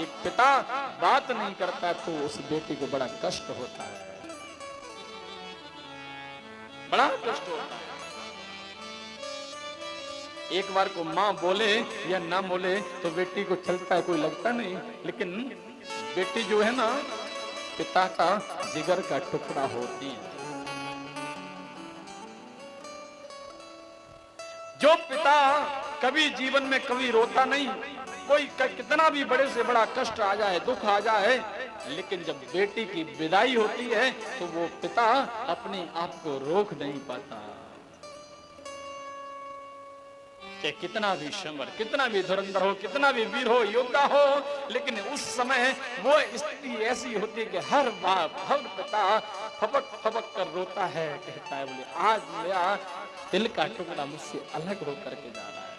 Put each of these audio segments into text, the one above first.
एक पिता बात नहीं करता तो उस बेटी को बड़ा कष्ट होता है, बड़ा कष्ट होता है। एक बार को माँ बोले या ना बोले तो बेटी को चलता है, कोई लगता नहीं, लेकिन बेटी जो है ना पिता का जिगर का टुकड़ा होती है। जो पिता कभी जीवन में कभी रोता नहीं, कोई कितना भी बड़े से बड़ा कष्ट आ जाए, दुख आ जाए, लेकिन जब बेटी की विदाई होती है तो वो पिता अपने आप को रोक नहीं पाता। कि कितना भी समर, कितना भी धुरंधर हो, कितना भी वीर हो, योद्धा हो, लेकिन उस समय वो स्थिति ऐसी होती है कि हर बाप, हर पिता फपक फपक कर रोता है, कहता है बोले आज मेरा दिल का टुकड़ा मुझसे अलग होकर के जा रहा है।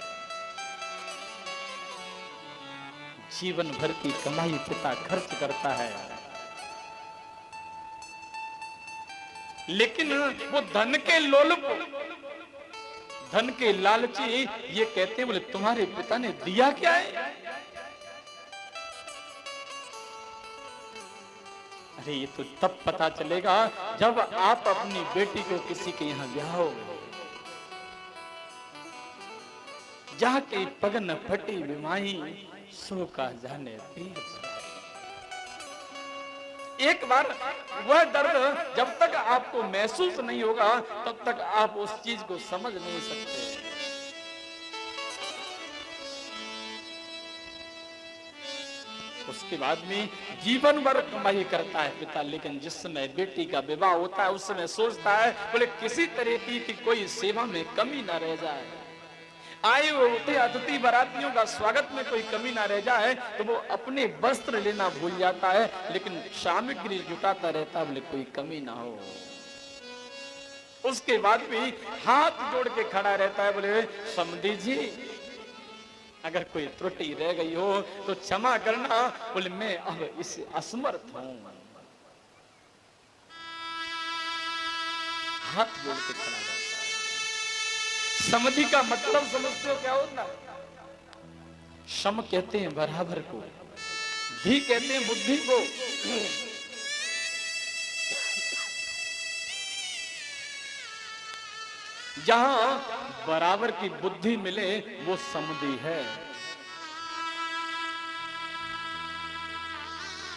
जीवन भर की कमाई पिता खर्च करता है, लेकिन वो धन के लोलुप, धन के लालची ये कहते हैं बोले तुम्हारे पिता ने दिया क्या है? अरे ये तो तब पता चलेगा जब आप अपनी बेटी को किसी के यहाँ ब्याहोगे, जहाँ की पगन फटी बीमारी सो का जाने पीर। एक बार वह दर्द जब तक आपको महसूस नहीं होगा तब तक आप उस चीज को समझ नहीं सकते। उसके बाद में जीवन भर कमाई करता है पिता, लेकिन जिस समय बेटी का विवाह होता है उस समय सोचता है बोले किसी तरीके की कोई सेवा में कमी ना रह जाए, आए हुए अतिथि बारातियों का स्वागत में कोई कमी ना रह जाए, तो वो अपने वस्त्र लेना भूल जाता है, लेकिन सामग्री जुटाता रहता है बोले कोई कमी ना हो। उसके बाद भी हाथ जोड़ के खड़ा रहता है, बोले समधी जी अगर कोई त्रुटि रह गई हो तो क्षमा करना, बोले मैं अब इस असमर्थ हूं। हाथ जोड़ के खड़ा रहता है। समधि का मतलब समझते हो क्या होता है? सम कहते हैं बराबर को, धी कहते हैं बुद्धि को। जहां बराबर की बुद्धि मिले वो समधि है।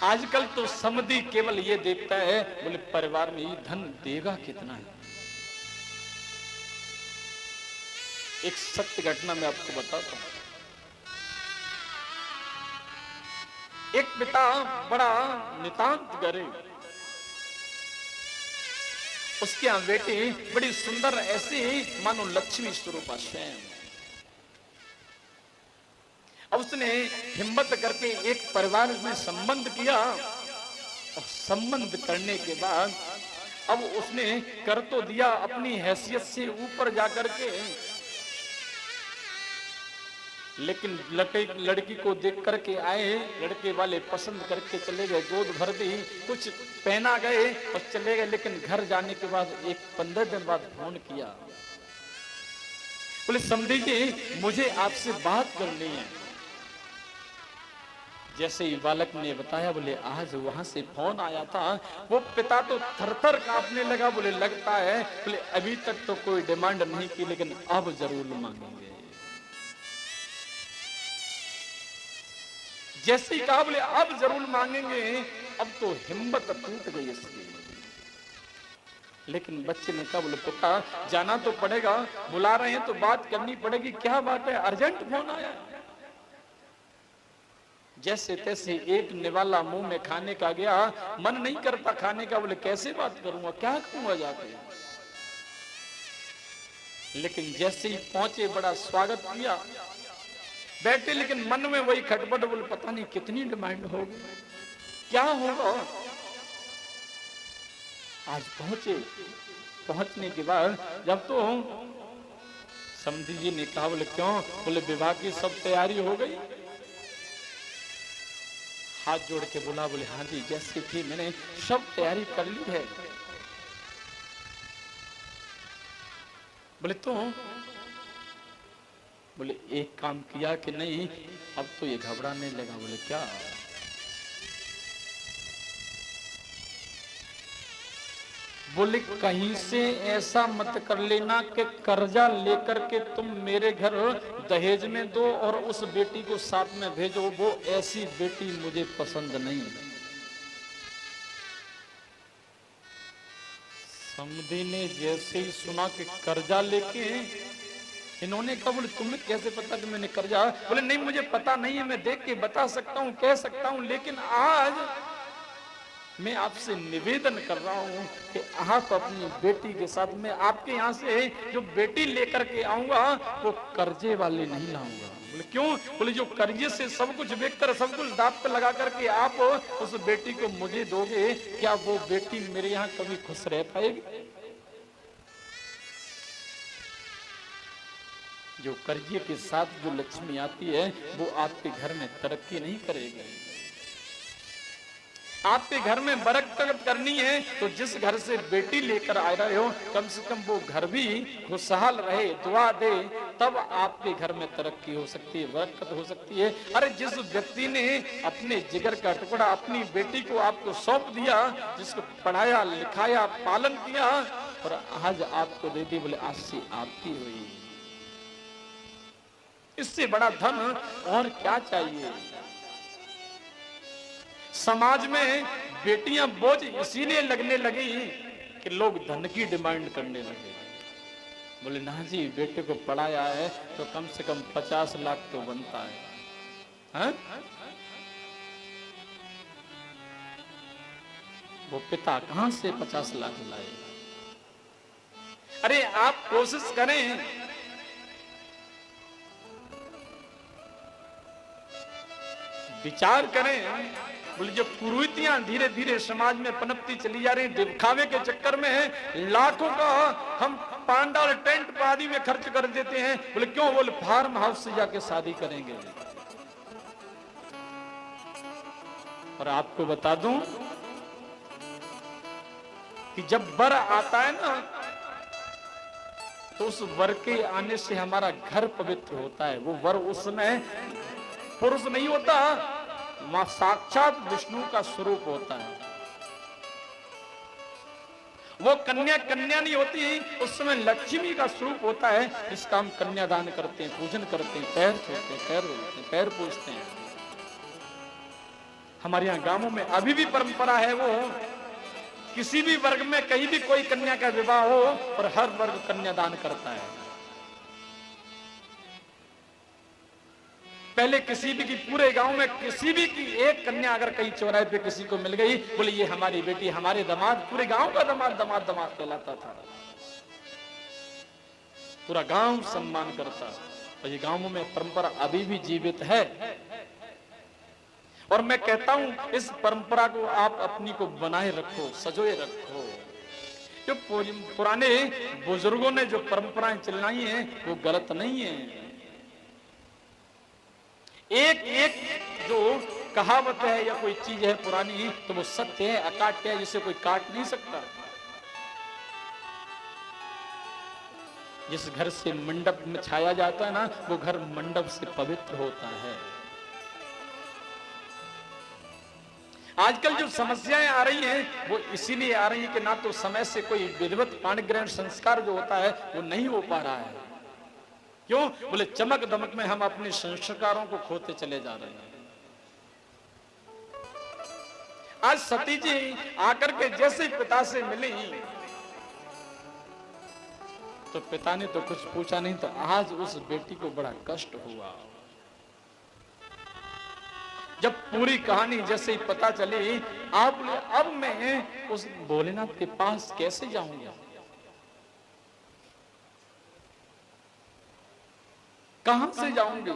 आजकल तो समधि केवल ये देखता है बोले परिवार में धन देगा कितना है। एक सत्य घटना मैं आपको बताता हूं। एक पिता बड़ा नितांत गरीब, उसके यहां बेटी बड़ी सुंदर, ऐसी मानो लक्ष्मी स्वरूपा स्वयं। अब उसने हिम्मत करके एक परिवार में संबंध किया, और संबंध करने के बाद अब उसने कर तो दिया अपनी हैसियत से ऊपर जाकर के, लेकिन लड़की को देख करके आए, लड़के वाले पसंद करके चले गए, गोद भर दी, कुछ पहना गए और चले गए, लेकिन घर जाने के बाद एक 15 दिन बाद फोन किया, बोले समधी जी मुझे आपसे बात करनी है। जैसे ही बालक ने बताया बोले आज वहां से फोन आया था, वो पिता तो थरथर कांपने लगा, बोले लगता है, बोले अभी तक तो कोई डिमांड नहीं की लेकिन अब जरूर मांगेंगे। जैसे ही कहा बोले अब जरूर मांगेंगे, अब तो हिम्मत टूट गई इसकी। लेकिन बच्चे ने कहा बोले पिता जाना तो पड़ेगा, बुला रहे हैं तो बात करनी पड़ेगी, क्या बात है, अर्जेंट फोन आया। जैसे तैसे एक निवाला मुंह में खाने का गया, मन नहीं करता खाने का, बोले कैसे बात करूंगा, क्या कहूंगा जाके। लेकिन जैसे ही पहुंचे बड़ा स्वागत किया, बैठे, लेकिन मन में वही खटपट, बोले पता नहीं कितनी डिमांड होगी, क्या होगा। आज पहुंचे, पहुंचने के बाद जब तो समधी जी ने कहा बोले क्यों, बोले विवाह की सब तैयारी हो गई। हाथ जोड़ के बोला, बोले हाँ जी जैसे थी मैंने सब तैयारी कर ली है। बोले तो बोले एक काम किया कि नहीं, अब तो ये घबराने लगा। बोले क्या, बोले कहीं से ऐसा मत कर लेना कि कर्जा लेकर के तुम मेरे घर दहेज में दो और उस बेटी को साथ में भेजो, वो ऐसी बेटी मुझे पसंद नहीं। समधी ने जैसे ही सुना कि कर्जा लेके, इन्होंने कहा बोले तुम्हें कैसे पता कि मैंने कर्जा? बोले नहीं मुझे पता नहीं है, मैं देख के बता सकता हूँ, कह सकता हूँ, लेकिन आज मैं आपसे निवेदन कर रहा हूं कि आप अपनी बेटी के साथ, मैं आपके यहाँ से जो बेटी लेकर के आऊंगा वो कर्जे वाली नहीं लाऊंगा। बोले क्यों? बोले जो कर्जे से सब कुछ बेचकर, सब कुछ दांव पे लगा करके आप उस बेटी को मुझे दोगे, क्या वो बेटी मेरे यहाँ कभी खुश रह पाएगी? जो कर्जे के साथ जो लक्ष्मी आती है वो आपके घर में तरक्की नहीं करेगी। आपके घर में बरकत करनी है तो जिस घर से बेटी लेकर आ रहे हो, कम से कम वो घर भी खुशहाल रहे, दुआ दे, तब आपके घर में तरक्की हो सकती है, बरकत हो सकती है। अरे जिस व्यक्ति ने अपने जिगर का टुकड़ा अपनी बेटी को आपको सौंप दिया, जिसको पढ़ाया लिखाया पालन किया, और आज आपको दे दी, बोले आज से आपकी हुई, इससे बड़ा धन और क्या चाहिए? समाज में बेटियां बोझ इसीलिए लगने लगी कि लोग धन की डिमांड करने लगे। बोले ना जी, बेटे को पढ़ाया है तो कम से कम 50 लाख तो बनता है, हा? वो पिता कहां से 50 लाख लाए? अरे आप कोशिश करें, विचार करें। बोले जब कुरीतियां धीरे धीरे समाज में पनपती चली जा रही, दिखावे के चक्कर में लाखों का हम पांडाल टेंट आदि में खर्च कर देते हैं। बोले क्यों? बोले फार्म हाउस से जाके शादी करेंगे। और आपको बता दूं कि जब वर आता है ना, तो उस वर के आने से हमारा घर पवित्र होता है। वो वर उस समय पुरुष नहीं होता, मां साक्षात विष्णु का स्वरूप होता है। वो कन्या कन्या नहीं होती, उस समय लक्ष्मी का स्वरूप होता है। इसका हम कन्यादान करते हैं, पूजन करते हैं, पैर छूते हैं, पैर धोते हैं, पैर पूजते हैं। हमारे यहाँ गांवों में अभी भी परंपरा है, वो किसी भी वर्ग में कहीं भी कोई कन्या का विवाह हो और हर वर्ग कन्यादान करता है। पहले किसी भी की, पूरे गांव में किसी भी की एक कन्या अगर कहीं चौराहे पे किसी को मिल गई, बोले ये हमारी बेटी, हमारे दामाद, पूरे गांव का दामाद दामाद दामाद कहलाता था। पूरा गांव सम्मान करता। और ये गांवों में परंपरा अभी भी जीवित है। और मैं कहता हूं इस परंपरा को आप अपनी को बनाए रखो, सजोए रखो। जो पुराने बुजुर्गों ने जो परंपराएं चलाई हैं वो गलत नहीं है। एक एक जो कहावत है या कोई चीज है पुरानी, तो वो सत्य है, अकाट्य है, जिसे कोई काट नहीं सकता। जिस घर से मंडप में छाया जाता है ना, वो घर मंडप से पवित्र होता है। आजकल जो समस्याएं आ रही हैं वो इसीलिए आ रही है कि ना तो समय से कोई विधिवत पाणिग्रहण संस्कार जो होता है वो नहीं हो पा रहा है। क्यों? बोले चमक दमक में हम अपने संस्कारों को खोते चले जा रहे हैं। आज सती जी आकर के जैसे पिता से मिली, तो पिता ने तो कुछ पूछा नहीं, तो आज उस बेटी को बड़ा कष्ट हुआ। जब पूरी कहानी जैसे ही पता चली, अब मैं उस भोलेनाथ के पास कैसे जाऊंगा, कहां से जाऊंगी?